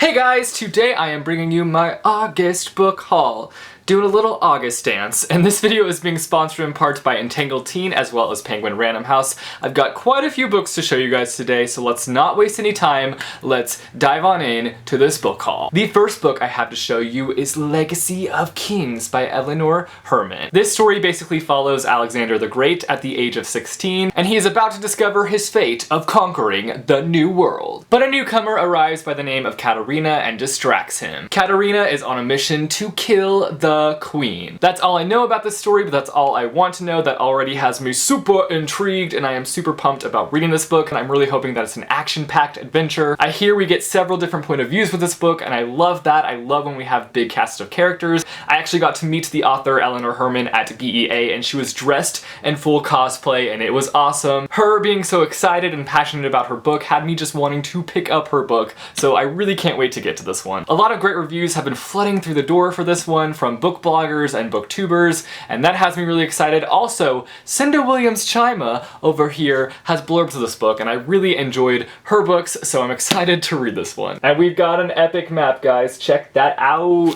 Hey guys, today I am bringing you my August book haul. Doing a little August dance, and this video is being sponsored in part by Entangled Teen as well as Penguin Random House. I've got quite a few books to show you guys today, so let's not waste any time. Let's dive on in to this book haul. The first book I have to show you is Legacy of Kings by Eleanor Herman. This story basically follows Alexander the Great at the age of 16, and he is about to discover his fate of conquering the New World. But a newcomer arrives by the name of Katerina and distracts him. Katerina is on a mission to kill the Queen. That's all I know about this story, but that's all I want to know. That already has me super intrigued, and I am super pumped about reading this book, and I'm really hoping that it's an action-packed adventure. I hear we get several different point of views with this book, and I love that. I love when we have big cast of characters. I actually got to meet the author Eleanor Herman at BEA, and she was dressed in full cosplay, and it was awesome. Her being so excited and passionate about her book had me just wanting to pick up her book, so I really can't wait to get to this one. A lot of great reviews have been flooding through the door for this one from book bloggers and booktubers, and that has me really excited. Also, Cinda Williams-Chima over here has blurbs of this book, and I really enjoyed her books, so I'm excited to read this one. And we've got an epic map, guys. Check that out.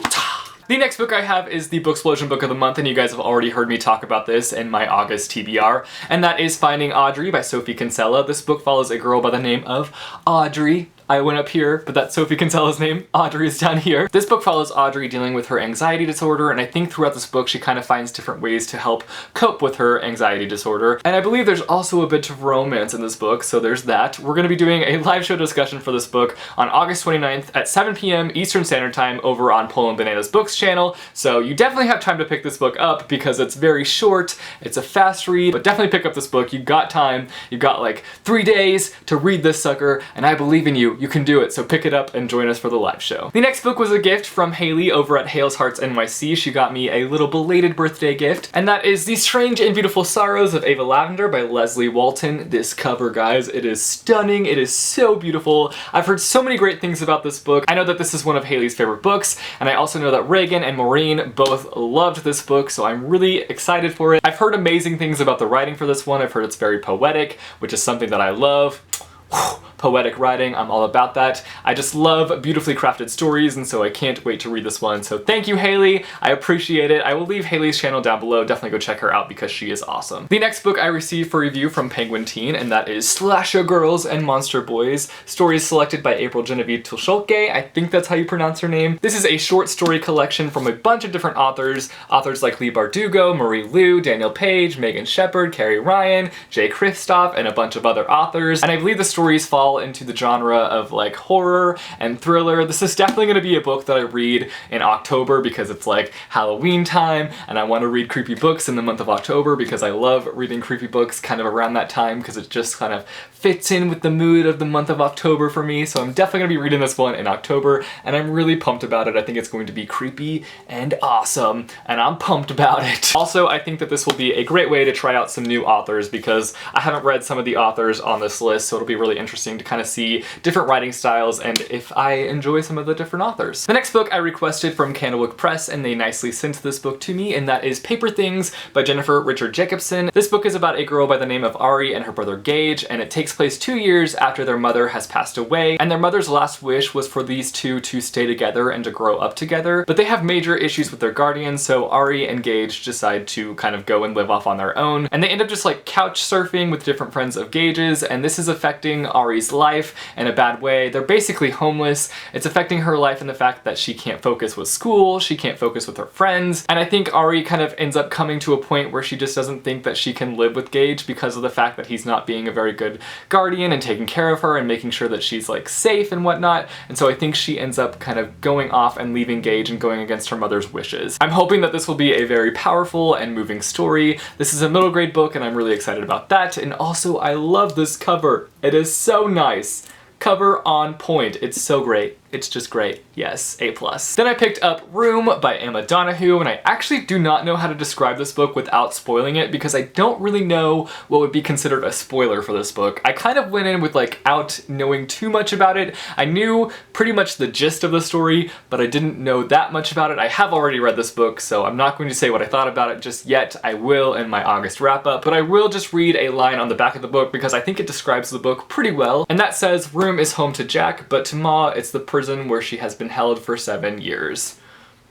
The next book I have is the Booksplosion Book of the Month, and you guys have already heard me talk about this in my August TBR, and that is Finding Audrey by Sophie Kinsella. This book follows a girl by the name of Audrey. I went up here, but that's Sophie Kinsella's name. Audrey is down here. This book follows Audrey dealing with her anxiety disorder, and I think throughout this book she kind of finds different ways to help cope with her anxiety disorder. And I believe there's also a bit of romance in this book, so there's that. We're going to be doing a live show discussion for this book on August 29th at 7 p.m. Eastern Standard Time over on Poland Bananas Books channel, so you definitely have time to pick this book up because it's very short, it's a fast read, but definitely pick up this book. You've got time, you've got like 3 days to read this sucker, and I believe in you. You can do it, so pick it up and join us for the live show. The next book was a gift from Haley over at Hale's Hearts NYC. She got me a little belated birthday gift, and that is The Strange and Beautiful Sorrows of Ava Lavender by Leslye Walton. This cover, guys, it is stunning. It is so beautiful. I've heard so many great things about this book. I know that this is one of Haley's favorite books, and I also know that Reagan and Maureen both loved this book, so I'm really excited for it. I've heard amazing things about the writing for this one. I've heard it's very poetic, which is something that I love. Poetic writing, I'm all about that. I just love beautifully crafted stories, and so I can't wait to read this one. So thank you, Haley. I appreciate it. I will leave Haley's channel down below. Definitely go check her out because she is awesome. The next book I received for review from Penguin Teen, and that is Slasher Girls and Monster Boys. Stories selected by April Genevieve Tulshulke. I think that's how you pronounce her name. This is a short story collection from a bunch of different authors. Authors like Leigh Bardugo, Marie Lu, Daniel Page, Megan Shepard, Carrie Ryan, Jay Kristoff, and a bunch of other authors. And I believe the stories fall into the genre of like horror and thriller. This is definitely going to be a book that I read in October because it's like Halloween time, and I want to read creepy books in the month of October because I love reading creepy books kind of around that time because it just kind of fits in with the mood of the month of October for me. So I'm definitely going to be reading this one in October, and I'm really pumped about it. I think it's going to be creepy and awesome, and I'm pumped about it. Also, I think that this will be a great way to try out some new authors because I haven't read some of the authors on this list, so it'll be really interesting to kind of see different writing styles and if I enjoy some of the different authors. The next book I requested from Candlewick Press, and they nicely sent this book to me, and that is Paper Things by Jennifer Richard Jacobson. This book is about a girl by the name of Ari and her brother Gage, and it takes place 2 years after their mother has passed away, and their mother's last wish was for these two to stay together and to grow up together, but they have major issues with their guardians, so Ari and Gage decide to kind of go and live off on their own, and they end up just like couch surfing with different friends of Gage's, and this is affecting Ari's life in a bad way. They're basically homeless. It's affecting her life in the fact that she can't focus with school, she can't focus with her friends, and I think Ari kind of ends up coming to a point where she just doesn't think that she can live with Gage because of the fact that he's not being a very good guardian and taking care of her and making sure that she's like safe and whatnot, and so I think she ends up kind of going off and leaving Gage and going against her mother's wishes. I'm hoping that this will be a very powerful and moving story. This is a middle grade book, and I'm really excited about that, and also I love this cover. It is so nice. Cover on point. It's so great. It's just great. Yes, A+. Then I picked up Room by Emma Donoghue, and I actually do not know how to describe this book without spoiling it because I don't really know what would be considered a spoiler for this book. I kind of went in with like out knowing too much about it. I knew pretty much the gist of the story, but I didn't know that much about it. I have already read this book, so I'm not going to say what I thought about it just yet. I will in my August wrap up, but I will just read a line on the back of the book because I think it describes the book pretty well, and that says, "Room is home to Jack, but to Ma, it's the prison where she has been held for 7 years.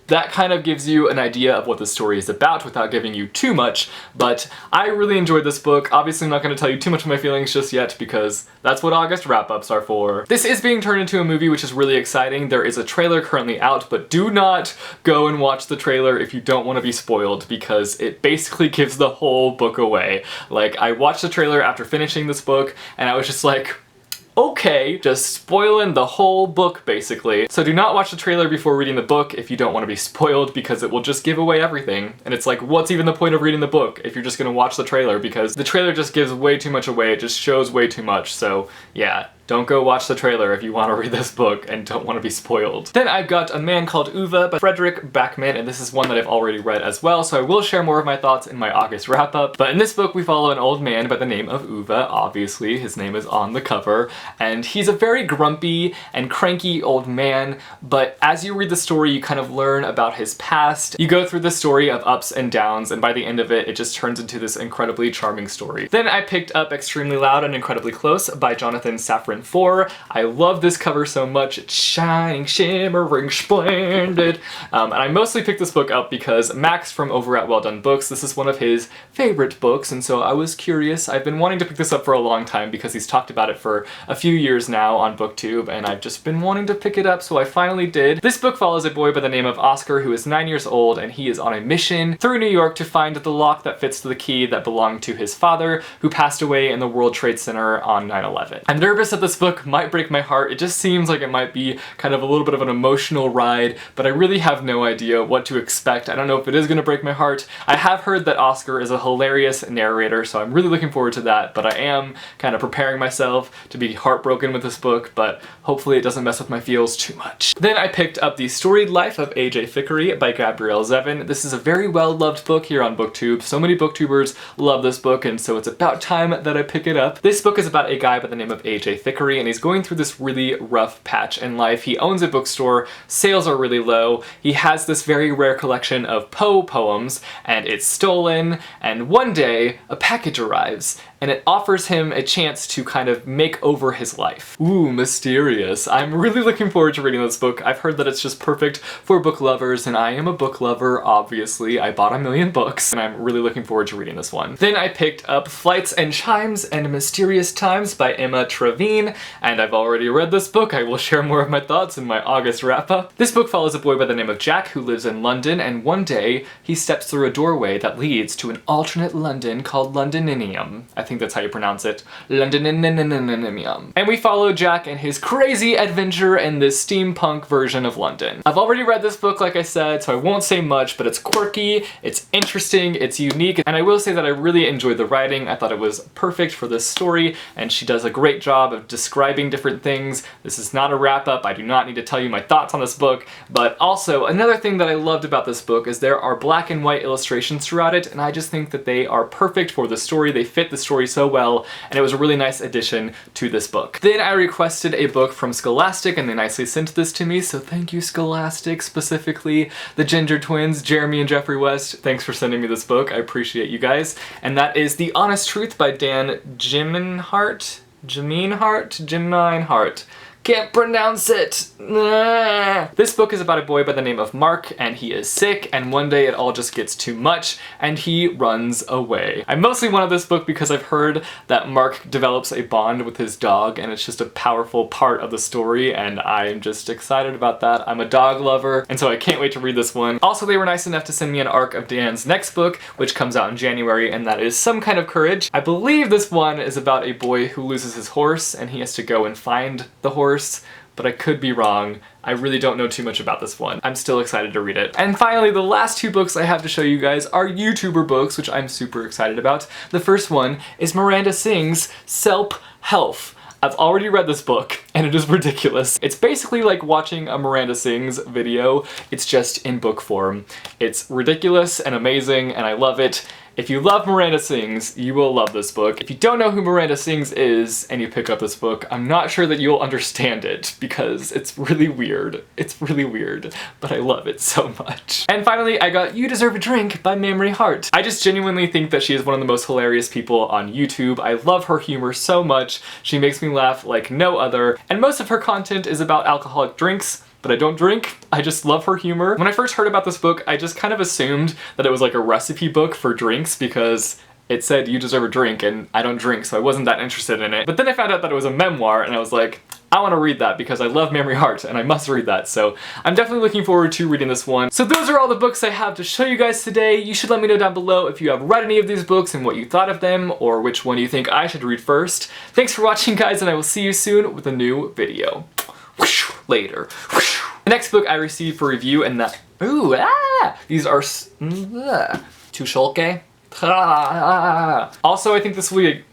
That kind of gives you an idea of what the story is about without giving you too much, but I really enjoyed this book. Obviously, I'm not going to tell you too much of my feelings just yet because that's what August wrap-ups are for. This is being turned into a movie, which is really exciting. There is a trailer currently out, but do not go and watch the trailer if you don't want to be spoiled because it basically gives the whole book away. Like, I watched the trailer after finishing this book and I was just like, okay, just spoiling the whole book basically. So do not watch the trailer before reading the book if you don't want to be spoiled because it will just give away everything. And it's like, what's even the point of reading the book if you're just gonna watch the trailer, because the trailer just gives way too much away, it just shows way too much. So yeah, don't go watch the trailer if you want to read this book and don't want to be spoiled. Then I've got A Man Called Uwe by Fredrik Backman, and this is one that I've already read as well, so I will share more of my thoughts in my August wrap-up. But in this book we follow an old man by the name of Uwe, obviously, his name is on the cover, and he's a very grumpy and cranky old man, but as you read the story you kind of learn about his past. You go through the story of ups and downs, and by the end of it, it just turns into this incredibly charming story. Then I picked up Extremely Loud and Incredibly Close by Jonathan Safran Foer. I love this cover so much. It's shining, shimmering, splendid. And I mostly picked this book up because Max from over at Well Done Books, this is one of his favorite books, and so I was curious. I've been wanting to pick this up for a long time because he's talked about it for a few years now on BookTube, and I've just been wanting to pick it up, so I finally did. This book follows a boy by the name of Oscar who is 9 years old, and he is on a mission through New York to find the lock that fits the key that belonged to his father, who passed away in the World Trade Center on 9/11. I'm nervous that this book might break my heart. It just seems like it might be kind of a little bit of an emotional ride, but I really have no idea what to expect. I don't know if it is going to break my heart. I have heard that Oscar is a hilarious narrator, so I'm really looking forward to that, but I am kind of preparing myself to be heartbroken with this book, but hopefully it doesn't mess with my feels too much. Then I picked up The Storied Life of A.J. Fikry by Gabrielle Zevin. This is a very well-loved book here on BookTube. So many booktubers love this book, and so it's about time that I pick it up. This book is about a guy by the name of A.J. Vickery, and he's going through this really rough patch in life. He owns a bookstore, sales are really low, he has this very rare collection of Poe poems, and it's stolen, and one day a package arrives, and it offers him a chance to kind of make over his life. Ooh, mysterious. I'm really looking forward to reading this book. I've heard that it's just perfect for book lovers, and I am a book lover, obviously. I bought a million books, and I'm really looking forward to reading this one. Then I picked up Flights and Chimes and Mysterious Times by Emma Trevayne, and I've already read this book. I will share more of my thoughts in my August wrap-up. This book follows a boy by the name of Jack who lives in London, and one day he steps through a doorway that leads to an alternate London called Londoninium. I think that's how you pronounce it. Londoninium. And we follow Jack and his crazy adventure in this steampunk version of London. I've already read this book, like I said, so I won't say much, but it's quirky, it's interesting, it's unique, and I will say that I really enjoyed the writing. I thought it was perfect for this story, and she does a great job of describing different things. This is not a wrap-up. I do not need to tell you my thoughts on this book, but also another thing that I loved about this book is there are black and white illustrations throughout it, and I just think that they are perfect for the story. They fit the story so well, and it was a really nice addition to this book. Then I requested a book from Scholastic, and they nicely sent this to me, so thank you Scholastic, specifically the Ginger Twins, Jeremy and Jeffrey West. Thanks for sending me this book. I appreciate you guys. And that is The Honest Truth by Dan Gemeinhart? Gemeinhart. Can't pronounce it. This book is about a boy by the name of Mark, and he is sick, and one day it all just gets too much, and he runs away. I mostly wanted this book because I've heard that Mark develops a bond with his dog, and it's just a powerful part of the story, and I'm just excited about that. I'm a dog lover, and so I can't wait to read this one. Also, they were nice enough to send me an arc of Dan's next book, which comes out in January, and that is Some Kind of Courage. I believe this one is about a boy who loses his horse, and he has to go and find the horse, but I could be wrong. I really don't know too much about this one. I'm still excited to read it. And finally, the last two books I have to show you guys are YouTuber books, which I'm super excited about. The first one is Miranda Sings' Selp-Helf. I've already read this book, and it is ridiculous. It's basically like watching a Miranda Sings video. It's just in book form. It's ridiculous and amazing, and I love it. If you love Miranda Sings, you will love this book. If you don't know who Miranda Sings is and you pick up this book, I'm not sure that you'll understand it because it's really weird. It's really weird, but I love it so much. And finally, I got You Deserve a Drink by Mamrie Hart. I just genuinely think that she is one of the most hilarious people on YouTube. I love her humor so much. She makes me laugh like no other, and most of her content is about alcoholic drinks, but I don't drink. I just love her humor. When I first heard about this book, I just kind of assumed that it was like a recipe book for drinks because it said you deserve a drink and I don't drink, so I wasn't that interested in it. But then I found out that it was a memoir and I was like, I want to read that because I love Mamrie Hart and I must read that. So I'm definitely looking forward to reading this one. So those are all the books I have to show you guys today. You should let me know down below if you have read any of these books and what you thought of them, or which one you think I should read first. Thanks for watching, guys, and I will see you soon with a new video. Later. The next book I received for review, and that, these are too shulke. Also, I think this will be